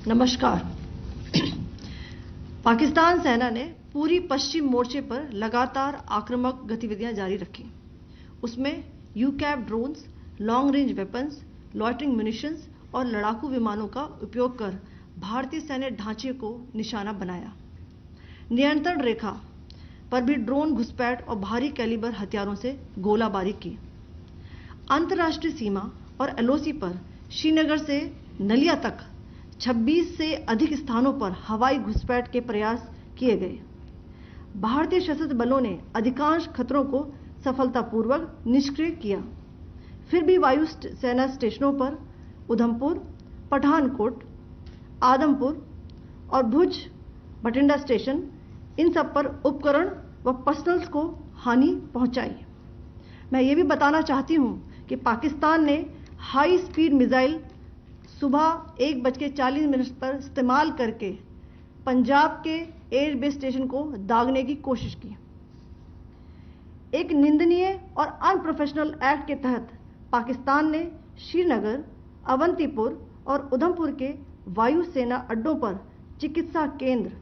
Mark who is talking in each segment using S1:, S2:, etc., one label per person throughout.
S1: नमस्कार। पाकिस्तान सेना ने पूरी पश्चिम मोर्चे पर लगातार आक्रामक गतिविधियां जारी रखी। उसमें UCAV drones, long range weapons, loitering munitions और लड़ाकू विमानों का उपयोग कर भारतीय सैन्य ढांचे को निशाना बनाया। नियंत्रण रेखा पर भी ड्रोन घुसपैठ और भारी कैलिबर हथियारों से गोलाबारी की। अंतर्राष्ट्रीय सीमा और एलओसी पर श्रीनगर से नलिया तक 26 से अधिक स्थानों पर हवाई घुसपैठ के प्रयास किए गए। भारतीय सशस्त्र बलों ने अधिकांश खतरों को सफलतापूर्वक निष्क्रिय किया। फिर भी वायु सेना स्टेशनों पर उधमपुर, पठानकोट, आदमपुर और भुज बठिंडा स्टेशन, इन सब पर उपकरण व पर्सनल्स को हानि पहुंचाई। मैं ये भी बताना चाहती हूं कि पाकिस्तान ने हाई स्पीड मिसाइल सुबह 1:40 पर इस्तेमाल करके पंजाब के एयरबेस स्टेशन को दागने की कोशिश की। एक निंदनीय और अनप्रोफेशनल एक्ट के तहत पाकिस्तान ने श्रीनगर, अवंतीपुर और उधमपुर के वायु सेना अड्डों पर चिकित्सा केंद्र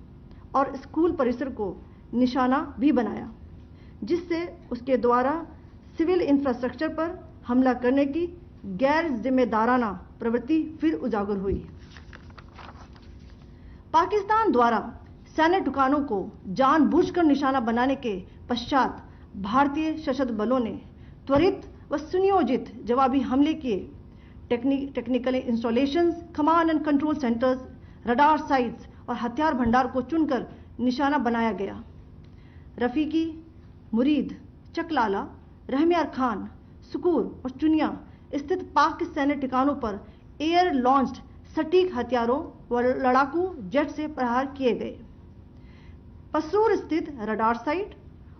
S1: और स्कूल परिसर को निशाना भी बनाया, जिससे उसके द्वारा सिविल इंफ्रास्ट्रक्चर पर हमला करने की गैर जिम्मेदाराना प्रवृत्ति फिर उजागर हुई। पाकिस्तान द्वारा सैन्य ठिकानों को जानबूझकर निशाना बनाने के पश्चात भारतीय सशस्त्र बलों ने त्वरित व सुनियोजित जवाबी हमले किए। Technical installations, command and control centres, radar sites और हथियार भंडार को चुनकर निशाना बनाया गया। रफीकी, मुरीद, चकलाला, रहमियार खान, सुकूर और चुनिया स्थित पाक सैन्य ठिकानों पर एयर लॉन्च्ड सटीक हथियारों व लड़ाकू जेट से प्रहार किए गए। पसरूर स्थित रडार साइट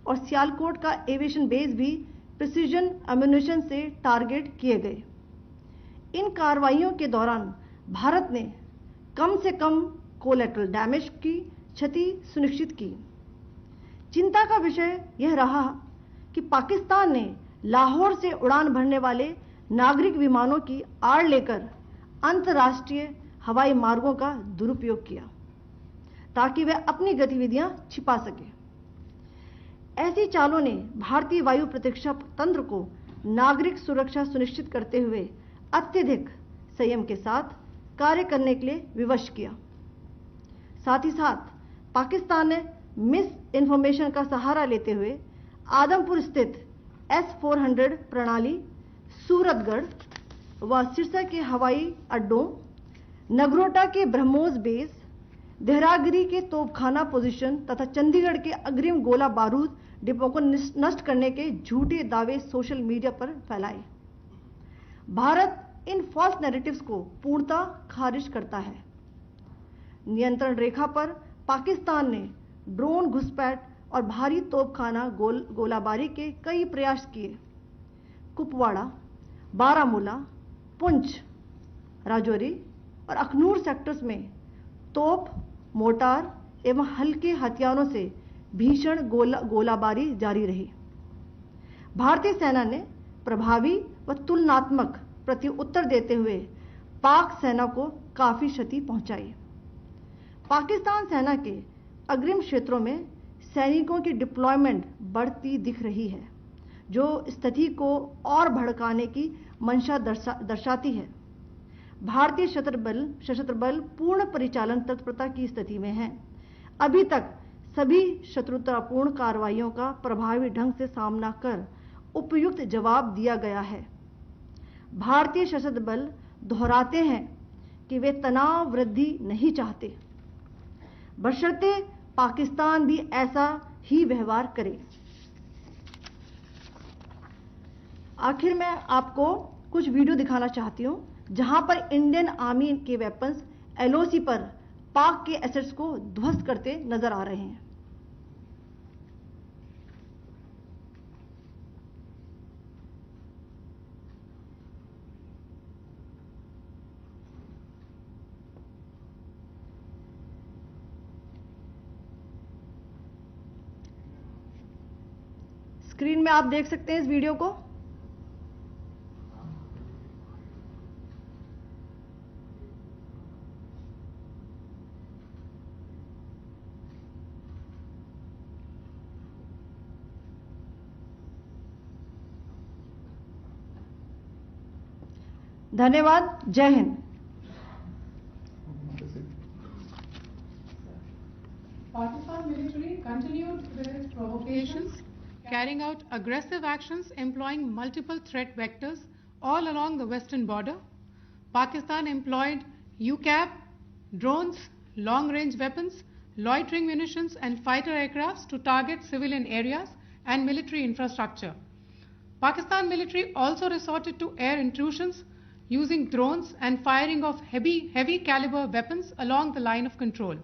S1: और सियालकोट का एविएशन बेस भी प्रिसीजन एम्यूनिशन से टारगेट किए गए। इन कार्रवाइयों के दौरान भारत ने कम से कम कोलैटरल डैमेज की क्षति सुनिश्चित की। चिंता का विषय यह रहा कि पाकिस्तान ने लाहौर से उड़ान भरने वाले नागरिक विमानों की आड़ लेकर अंतर्राष्ट्रीय हवाई मार्गों का दुरुपयोग किया ताकि वह अपनी गतिविधियां छिपा सके। ऐसी चालों ने भारतीय वायु प्रतिरक्षा तंत्र को नागरिक सुरक्षा सुनिश्चित करते हुए अत्यधिक संयम के साथ कार्य करने के लिए विवश किया। साथ ही साथ पाकिस्तान ने मिस इन्फॉर्मेशन का सहारा लेते हुए आदमपुर स्थित S-400 प्रणाली, सूरतगढ़ व सिरसा के हवाई अड्डों, नगरोटा के ब्रह्मोस बेस, देहरागिरी के तोपखाना पोजीशन तथा चंडीगढ़ के अग्रिम गोला बारूद डिपो को नष्ट करने के झूठे दावे सोशल मीडिया पर फैलाए। भारत इन फॉल्स नैरेटिव्स को पूर्णतः खारिज करता है। नियंत्रण रेखा पर पाकिस्तान ने ड्रोन घुसपैठ और भारी तोपखाना गोलाबारी के कई प्रयास किए। कुपवाड़ा, बारामूला, पुंछ, राजौरी और अखनूर सेक्टर्स में तोप, मोर्टार एवं हल्के हथियारों से भीषण गोलाबारी जारी रही। भारतीय सेना ने प्रभावी व तुलनात्मक प्रत्युत्तर देते हुए पाक सेना को काफी क्षति पहुंचाई। पाकिस्तान सेना के अग्रिम क्षेत्रों में सैनिकों की डिप्लॉयमेंट बढ़ती दिख रही है, जो स्थिति को और भड़काने की मंशा दर्शाती है। भारतीय सशस्त्र बल पूर्ण परिचालन तत्परता की स्थिति में है। अभी तक सभी शत्रुतापूर्ण कार्रवाइयों का प्रभावी ढंग से सामना कर उपयुक्त जवाब दिया गया है। भारतीय सशस्त्र बल दोहराते हैं कि वे तनाव वृद्धि नहीं चाहते, बशर्ते पाकिस्तान भी ऐसा ही व्यवहार करे। आखिर में आपको कुछ वीडियो दिखाना चाहती हूं जहां पर इंडियन आर्मी के वेपन्स एलओसी पर पाक के एसेट्स को ध्वस्त करते नजर आ रहे हैं। स्क्रीन में आप देख सकते हैं इस वीडियो को। धन्यवाद। जय Hind.
S2: Pakistan military continued with its provocations, carrying out aggressive actions employing multiple threat vectors all along the western border. Pakistan employed UCAV, drones, long-range weapons, loitering munitions and fighter aircrafts to target civilian areas and military infrastructure. Pakistan military also resorted to air intrusions using drones and firing of heavy caliber weapons along the line of control.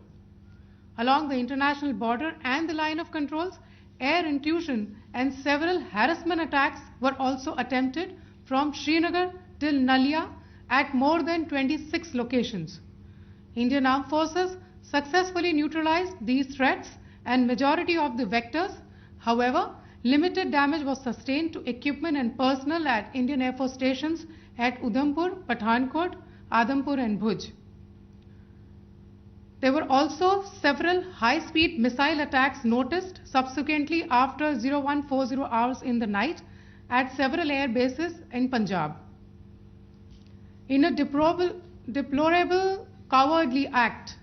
S2: Along the international border and the line of controls, air intrusion and several harassment attacks were also attempted from Srinagar till Nalia at more than 26 locations. Indian Armed Forces successfully neutralized these threats and majority of the vectors. However, limited damage was sustained to equipment and personnel at Indian Air Force stations at Udhampur, Pathankot, Adampur and Bhuj. There were also several high-speed missile attacks noticed subsequently after 0140 hours in the night at several air bases in Punjab. In a deplorable cowardly act,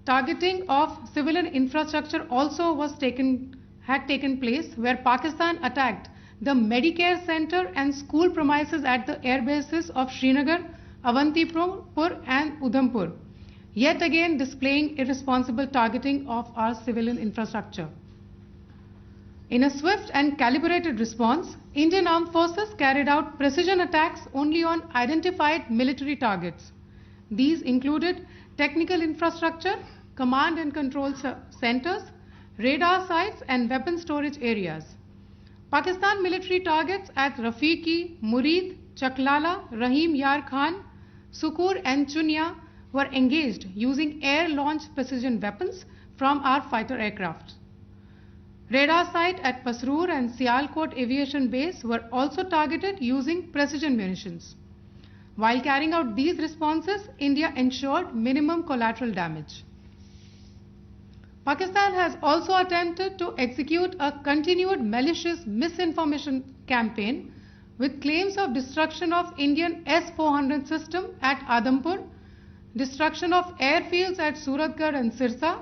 S2: targeting of civilian infrastructure also had taken place, where Pakistan attacked the Medicare center and school premises at the air bases of Srinagar, Avantipur and Udhampur, yet again displaying irresponsible targeting of our civilian infrastructure. In a swift and calibrated response, Indian Armed Forces carried out precision attacks only on identified military targets. These included technical infrastructure, command and control centers, radar sites and weapon storage areas. Pakistan military targets at Rafiqi, Murid, Chaklala, Rahim Yar Khan, Sukur and Chunya were engaged using air-launched precision weapons from our fighter aircraft. Radar site at Pasroor and Sialkot Aviation Base were also targeted using precision munitions. While carrying out these responses, India ensured minimum collateral damage. Pakistan has also attempted to execute a continued malicious misinformation campaign with claims of destruction of Indian S-400 system at Adampur, destruction of airfields at Suratgarh and Sirsa,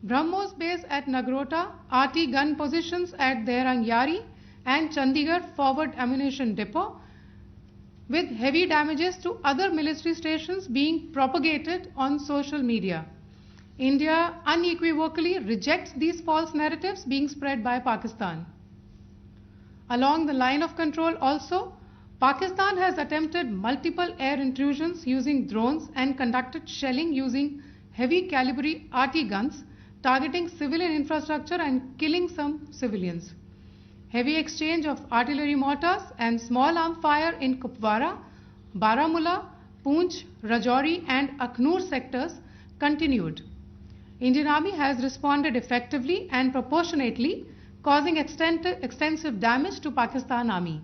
S2: BrahMos base at Nagrota, RT gun positions at Derang Yari and Chandigarh forward ammunition depot, with heavy damages to other military stations being propagated on social media. India unequivocally rejects these false narratives being spread by Pakistan. Along the line of control also, Pakistan has attempted multiple air intrusions using drones and conducted shelling using heavy caliber RT guns, targeting civilian infrastructure and killing some civilians. Heavy exchange of artillery mortars and small arm fire in Kupwara, Baramulla, Poonch, Rajouri and Akhnur sectors continued. Indian Army has responded effectively and proportionately, causing extensive damage to Pakistan Army.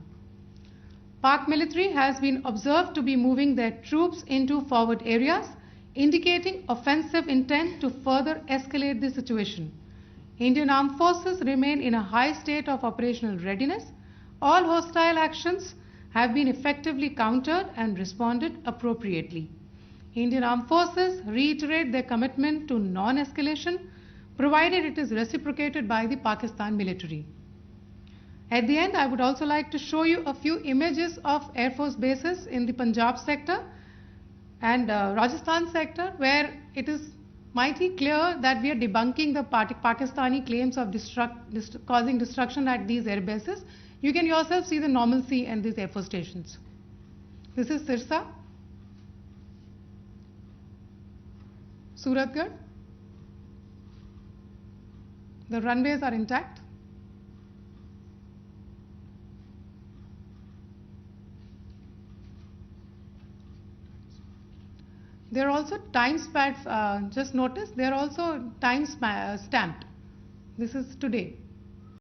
S2: Pak military has been observed to be moving their troops into forward areas, indicating offensive intent to further escalate the situation. Indian Armed Forces remain in a high state of operational readiness. All hostile actions have been effectively countered and responded appropriately. Indian Armed Forces reiterate their commitment to non-escalation, provided it is reciprocated by the Pakistan military. At the end, I would also like to show you a few images of Air Force bases in the Punjab sector and Rajasthan sector, where it is mighty clear that we are debunking the Pakistani claims of causing destruction at these air bases. You can yourself see the normalcy in these Air Force stations. This is Sirsa, Suratgarh. The runways are intact. There are also time stamps, just notice, they are also time stamped. This is today.